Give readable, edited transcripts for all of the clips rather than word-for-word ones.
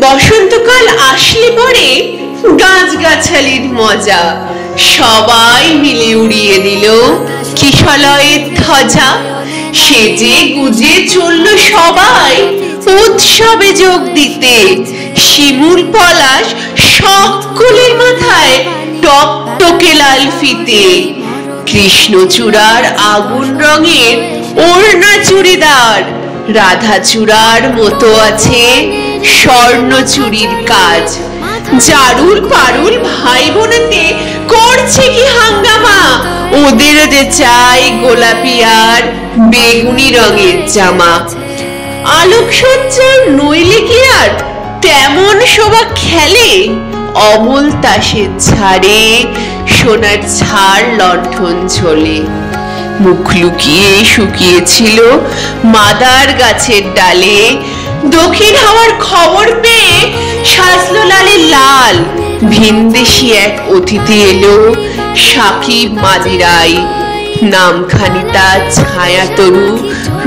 বসন্তকাল আসলে পরে গাছগাছালির মজা সবাই মিলে উড়িয়ে দিল কিশলয়ের ধ্বজা। সেজে গুজে চলল সবাই উৎসবে যোগ দিতে। শিমুল পলাশ সকলের মাথায় টকটকে লাল ফিতে। কৃষ্ণচূড়ার আগুন রঙের ওড়না চুড়িদার, রাধাচূড়ার মতো আছে স্বর্ণ চুরির কাজ। জারুল পারুল ভাই বোনেতে করছে কি হাঙ্গামা, ওদের যে চাই গোলাপি আর বেগুনি রঙের জামা। আলোকসজ্জার নইলে কি আর তেমন শোভা খেলে, অমল তাসের ঝাড়ে সোনার ঝাড় লণ্ঠন ঝোলে। মুখ লুকিয়ে শুকিয়েছিল মাদার গাছের ডালে, দক্ষিণ হাওয়ার খবর পেয়ে সাজলো লালে লাল। ভিনদেশি এক অতিথি এলো সাকিব মাদিরাই, নামখানি তার ছায়া তরু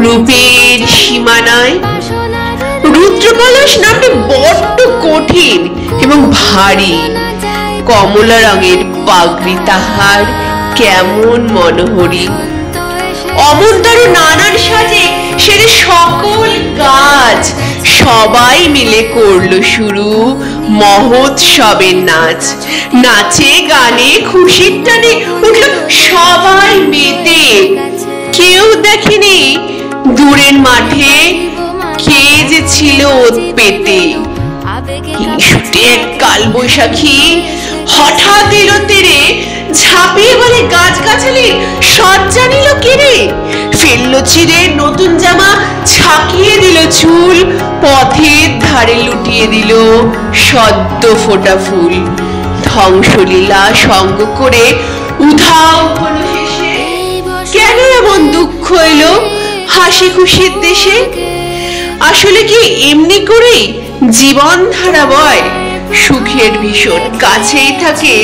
রূপের সীমানায়। রুদ্রপলাশ নামটি বড্ড কঠিন এবং ভারী, কমলা রঙের পাগড়ি তাহার কেমন মনোহরী। অমন্তর নানান সাজে সেরে সকল গাছ সবাই মিলে করলো শুরু মহোৎসবের নাচ। নাচে গানে খুশির টানে উঠল সবাই মেতে। কেউ দেখেনি দূরের মাঠে কে যে ছিল ওত পেতে। হিংসুটে এক কালবৈশাখী হঠাৎ এলো তেরে, ঝাঁপিয়ে বলে গাছগাছালি সজ্জা নিল কেড়ে। ফেললো চিরে নতুন জামা, ছাকিয়ে দিল চুল, পথের ধারে লুটিয়ে দিল সদ্য ফোটা ফুল। ধ্বংসলীলা সঙ্গ করে উধাও হলো শেষে। কেন এমন দুঃখ এলো হাসি খুশির দেশে? আসলে কি এমনি করেই জীবন ধারা বয়? সুখের ভীষণ কাছেই থাকে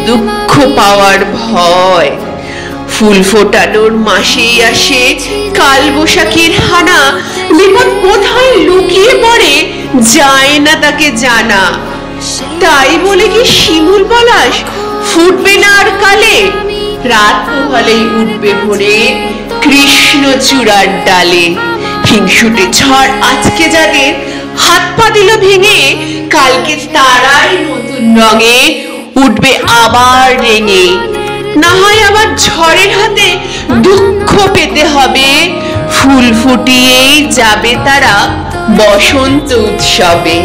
দুঃখ পাওয়ার ভয়। ফুল ফোটানোর মাসেই আসে কালবৈশাখীর হানা, বিপদ কোথায় লুকিয়ে পড়ে যায় না তাকে জানা। তাই বলে কি শিমুল পলাশ ফুটবে না আর কালে? রাত পোহালেই উঠবে ভোরে কৃষ্ণচূড়ার ডালে। হিংসুটে ঝড় আজকে যাদের হাত পা দিল ভেঙে, কালকে তারাই নতুন রঙে উঠবে আবার রেঙে। না হয় আবার ঝড়ের হাতে দুঃখ পেতে হবে, ফুল ফুটিয়েই যাবে তারা বসন্ত উৎসবে।